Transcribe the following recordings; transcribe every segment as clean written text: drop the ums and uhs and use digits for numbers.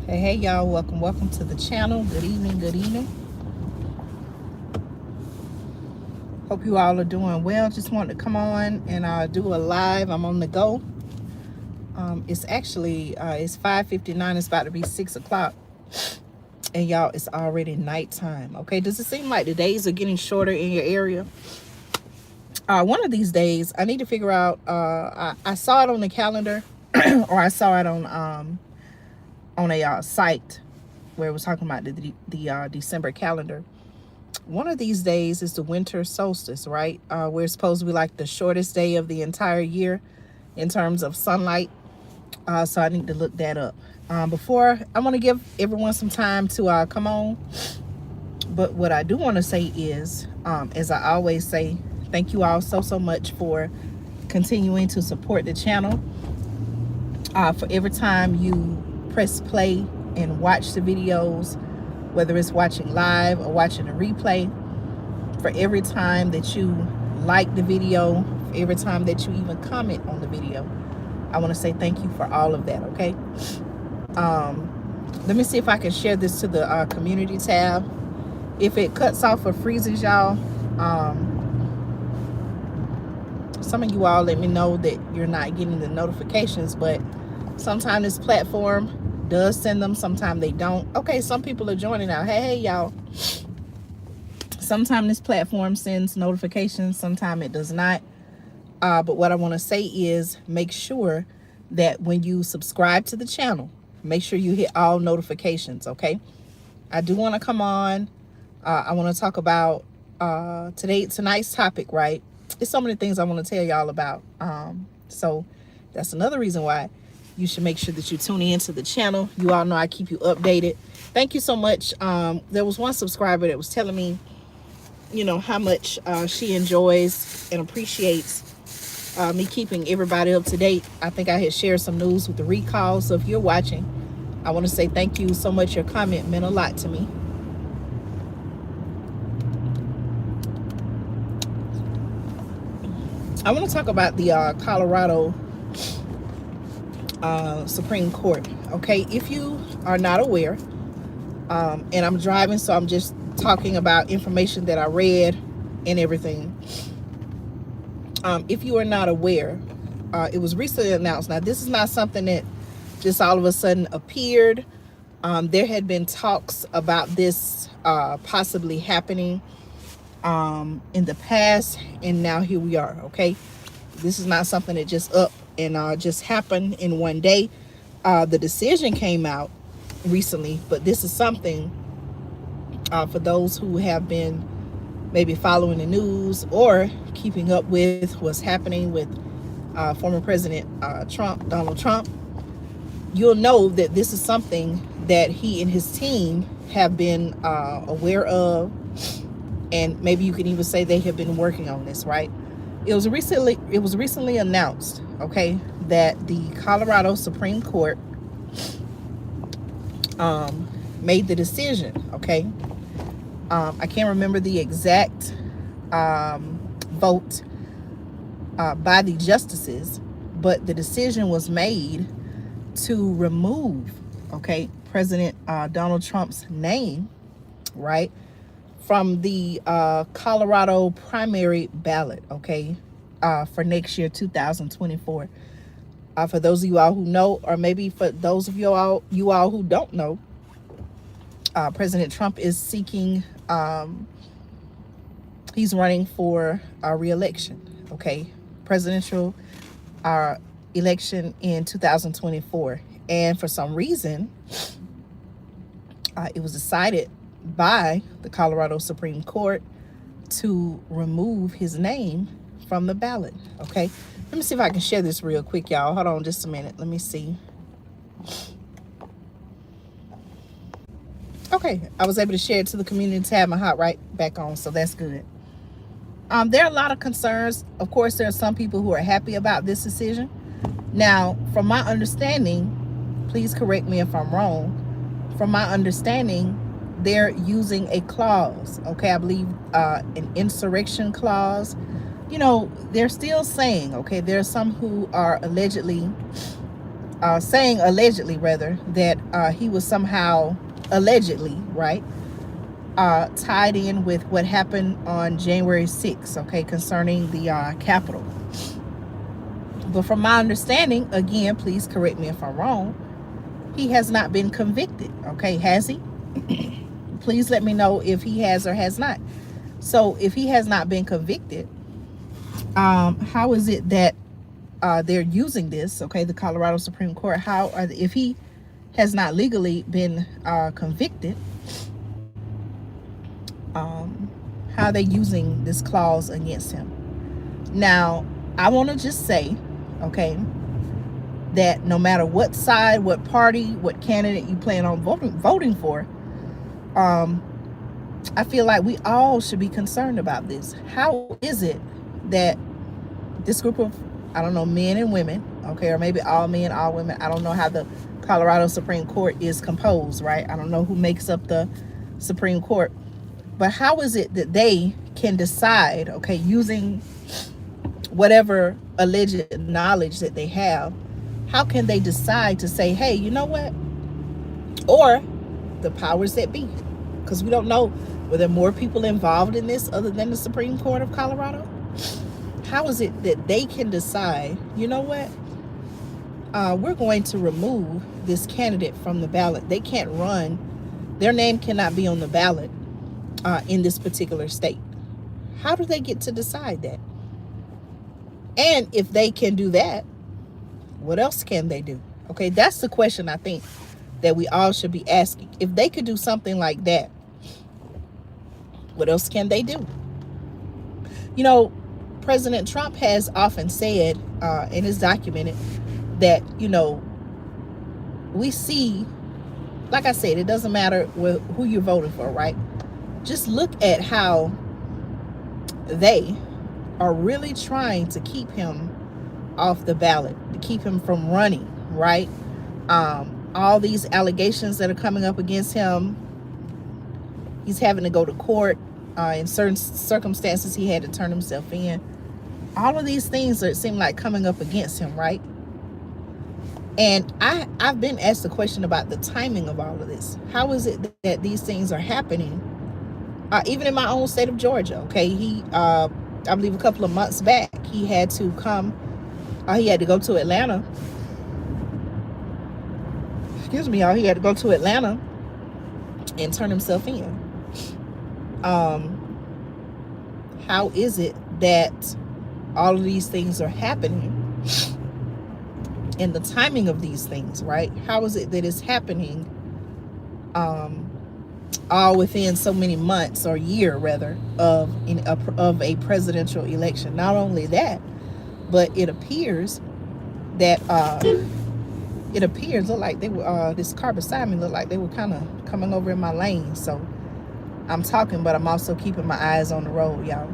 Hey y'all, welcome to the channel. Good evening. Hope you all are doing well. Just wanted to come on and do a live. I'm on the go. It's actually it's 5:59. It's about to be 6 o'clock, and y'all, it's already nighttime. Okay, does it seem like the days are getting shorter in your area? One of these days I need to figure out. I saw it on the calendar, or I saw it on a site where it was talking about the December calendar. One of these days is the winter solstice, right? Where it's supposed to be like the shortest day of the entire year in terms of sunlight. So I need to look that up. Before, I want to give everyone some time to come on. But what I do want to say is, as I always say, thank you all so much for continuing to support the channel. For every time you press play and watch the videos, whether it's watching live or watching a replay, for every time that you like the video, for every time that you even comment on the video, I want to say thank you for all of that. Okay. Let me see if I can share this to the community tab. If it cuts off or freezes, y'all, some of you all let me know that you're not getting the notifications, but sometimes this platform does send them, sometimes they don't. Okay, some people are joining now. Hey y'all. Sometimes this platform sends notifications, sometimes it does not. But what I want to say is make sure that when you subscribe to the channel, make sure you hit all notifications. Okay, I do want to come on. I want to talk about tonight's topic, right? It's so many things I want to tell y'all about. So that's another reason why you should make sure that you tune into the channel. You all know I keep you updated. Thank you so much. There was one subscriber that was telling me, you know, how much she enjoys and appreciates me keeping everybody up to date. I think I had shared some news with the recall. So if you're watching, I want to say thank you so much. Your comment meant a lot to me. I want to talk about the Colorado Supreme Court. Okay, if you are not aware, and I'm driving, so I'm just talking about information that I read and everything. If you are not aware, it was recently announced. Now, this is not something that just all of a sudden appeared. There had been talks about this possibly happening in the past, and now here we are. Okay, this is not something that just up and just happened in one day. The decision came out recently, but this is something for those who have been maybe following the news or keeping up with what's happening with former President Donald Trump. You'll know that this is something that he and his team have been aware of, and maybe you can even say they have been working on this, right? It was recently announced, okay, that the Colorado Supreme Court made the decision, okay. I can't remember the exact vote by the justices, but the decision was made to remove, okay, President Donald Trump's name, right, from the Colorado primary ballot, okay, for next year, 2024. For those of you all who know, or maybe for those of you all who don't know, President Trump is seeking, he's running for re-election, okay, presidential election in 2024. And for some reason, it was decided by the Colorado Supreme Court to remove his name from the ballot. Okay, let me see if I can share this real quick, y'all. Hold on just a minute. Let me see. Okay, I was able to share it to the community tab. My hot right back on, so that's good. There are a lot of concerns. Of course, there are some people who are happy about this decision. Now, from my understanding, please correct me if I'm wrong, from my understanding, they're using a clause, okay, I believe an insurrection clause. You know, they're still saying, okay, there are some who are allegedly saying allegedly rather, that he was somehow allegedly, right, tied in with what happened on January 6th, okay, concerning the Capitol. But from my understanding, again, please correct me if I'm wrong, he has not been convicted, okay, has he? Please let me know if he has or has not. So if he has not been convicted, how is it that they're using this, okay, the Colorado Supreme Court, if he has not legally been convicted, how are they using this clause against him? Now, I want to just say, okay, that no matter what side, what party, what candidate you plan on voting for, I feel like we all should be concerned about this. How is it that this group of, I don't know, men and women, okay, or maybe all men, all women, I don't know how the Colorado Supreme Court is composed, right? I don't know who makes up the Supreme Court, but how is it that they can decide, okay, using whatever alleged knowledge that they have, how can they decide to say, hey, you know what? Or the powers that be, because we don't know, were there more people involved in this other than the Supreme Court of Colorado? How is it that they can decide, you know what? We're going to remove this candidate from the ballot. They can't run. Their name cannot be on the ballot in this particular state. How do they get to decide that? And if they can do that, what else can they do? Okay, that's the question I think that we all should be asking. If they could do something like that, what else can they do? You know, President Trump has often said, and is documented, that, you know, we see, like I said, it doesn't matter who you're voting for, right? Just look at how they are really trying to keep him off the ballot, to keep him from running, right? All these allegations that are coming up against him, he's having to go to court. In certain circumstances, he had to turn himself in. All of these things that seem like coming up against him, right? And I've been asked a question about the timing of all of this. How is it that these things are happening? Even in my own state of Georgia, okay? I believe a couple of months back, he had to go to Atlanta. Excuse me, y'all. He had to go to Atlanta and turn himself in. How is it that all of these things are happening, and the timing of these things, right? How is it that it's happening all within so many months, or year rather, of a presidential election? Not only that, but it appears that looked like they were this car beside me looked like they were kind of coming over in my lane. So I'm talking, but I'm also keeping my eyes on the road, y'all.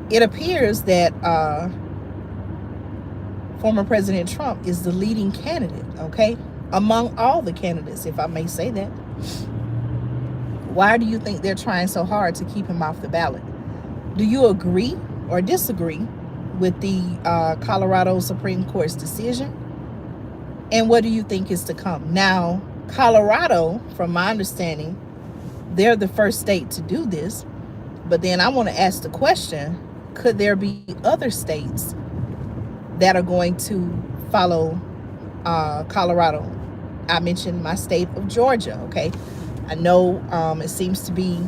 It appears that former President Trump is the leading candidate, okay, among all the candidates, if I may say that. Why do you think they're trying so hard to keep him off the ballot? Do you agree or disagree with the Colorado Supreme Court's decision? And what do you think is to come? Now, Colorado, from my understanding, they're the first state to do this. But then I want to ask the question, could there be other states that are going to follow Colorado? I mentioned my state of Georgia, okay? I know it seems to be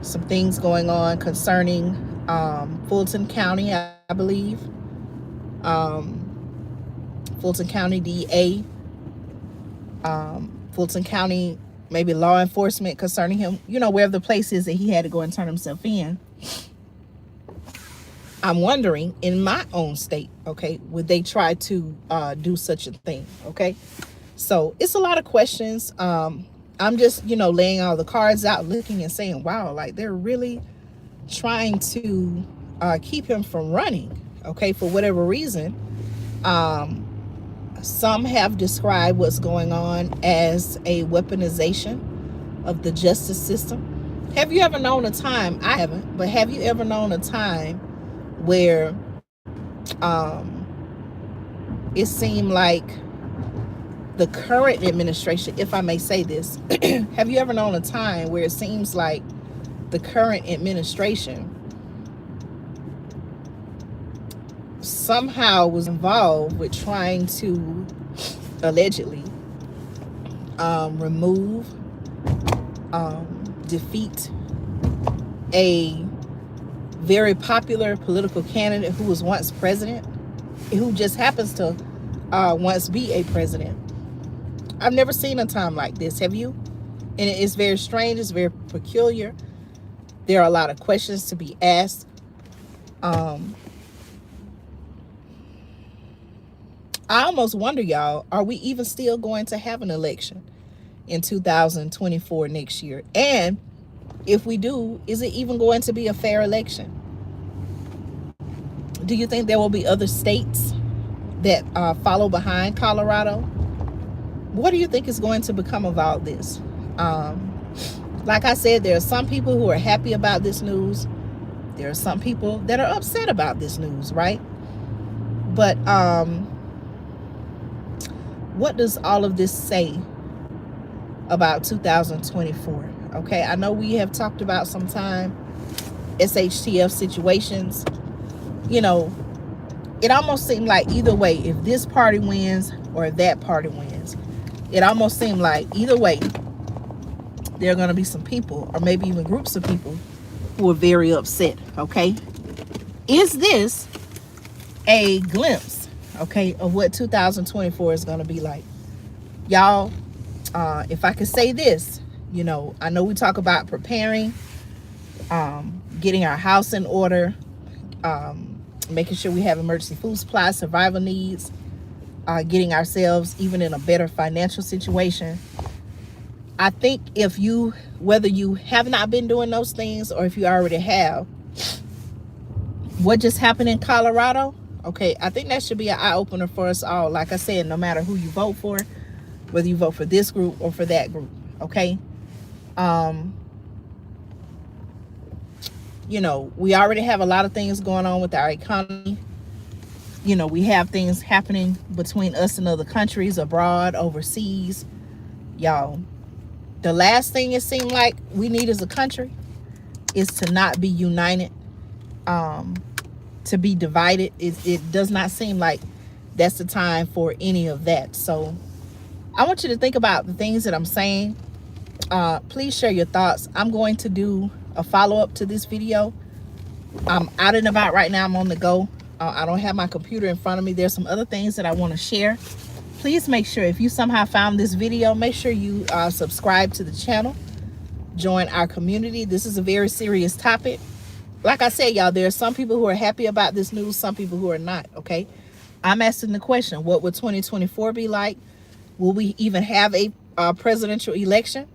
some things going on concerning Fulton County, I believe. Fulton County DA, Fulton County, maybe law enforcement concerning him, you know, wherever the place is that he had to go and turn himself in. I'm wondering, in my own state, okay, would they try to do such a thing, okay? So it's a lot of questions. I'm just, you know, laying all the cards out, looking and saying, wow, like they're really trying to keep him from running, okay, for whatever reason. Some have described what's going on as a weaponization of the justice system. Have you ever known a time, I haven't, but have you ever known a time where it seemed like the current administration, if I may say this, have you ever known a time where it seems like the current administration somehow was involved with trying to allegedly remove, defeat a very popular political candidate who was once president, who just happens to once be a president? I've never seen a time like this. Have you? And it's very strange. It's very peculiar. There are a lot of questions to be asked. I almost wonder, y'all, are we even still going to have an election in 2024 next year? And if we do, is it even going to be a fair election? Do you think there will be other states that follow behind Colorado? What do you think is going to become of all this? Like I said, there are some people who are happy about this news. There are some people that are upset about this news, right? But what does all of this say about 2024? Okay, I know we have talked about some time SHTF situations. You know, it almost seemed like either way, if this party wins or if that party wins, it almost seemed like either way, there are going to be some people, or maybe even groups of people, who are very upset. Okay, is this a glimpse, okay, of what 2024 is going to be like? Y'all, if I could say this, you know, I know we talk about preparing, getting our house in order, making sure we have emergency food supply, survival needs, getting ourselves even in a better financial situation. I think if you, whether you have not been doing those things or if you already have, what just happened in Colorado, okay, I think that should be an eye-opener for us all. Like I said, no matter who you vote for, whether you vote for this group or for that group, okay? You know, we already have a lot of things going on with our economy. You know, we have things happening between us and other countries, abroad, overseas. Y'all, the last thing it seemed like we need as a country is to not be united, to be divided. It does not seem like that's the time for any of that. So I want you to think about the things that I'm saying. Please share your thoughts. I'm going to do a follow-up to this video. I'm out and about right now. I'm on the go. I don't have my computer in front of me. There's some other things that I want to share. Please make sure, if you somehow found this video, make sure you subscribe to the channel. Join our community. This is a very serious topic. Like I said, y'all, there are some people who are happy about this news, some people who are not, okay? I'm asking the question, what would 2024 be like? Will we even have a presidential election?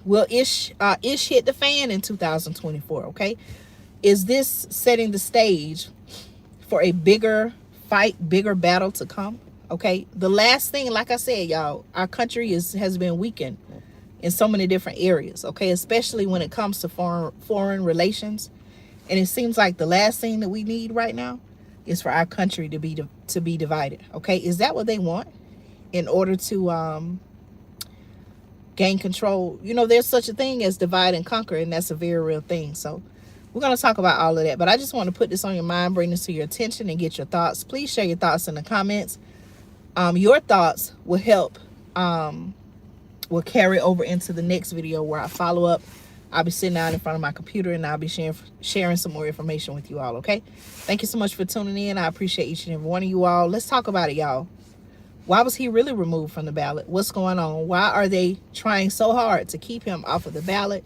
Will ish hit the fan in 2024, okay? Is this setting the stage for a bigger fight, bigger battle to come? Okay, the last thing, like I said, y'all, our country has been weakened in so many different areas, okay, especially when it comes to foreign relations. And it seems like the last thing that we need right now is for our country to be divided, okay? Is that what they want in order to gain control? You know, there's such a thing as divide and conquer, and that's a very real thing. So we're going to talk about all of that, but I just want to put this on your mind, bring this to your attention, and get your thoughts. Please share your thoughts in the comments. Your thoughts will help, will carry over into the next video where I follow up. I'll be sitting down in front of my computer and I'll be sharing some more information with you all, okay? Thank you so much for tuning in. I appreciate each and every one of you all. Let's talk about it, y'all. Why was he really removed from the ballot? What's going on? Why are they trying so hard to keep him off of the ballot?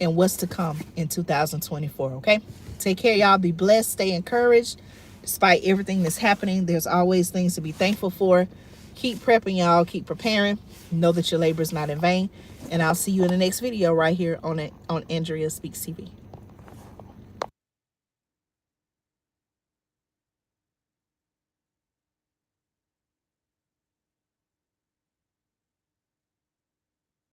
And what's to come in 2024, okay? Take care, y'all. Be blessed. Stay encouraged. Despite everything that's happening, there's always things to be thankful for. Keep prepping, y'all. Keep preparing. Know that your labor is not in vain. And I'll see you in the next video right here on Andrea Speaks TV.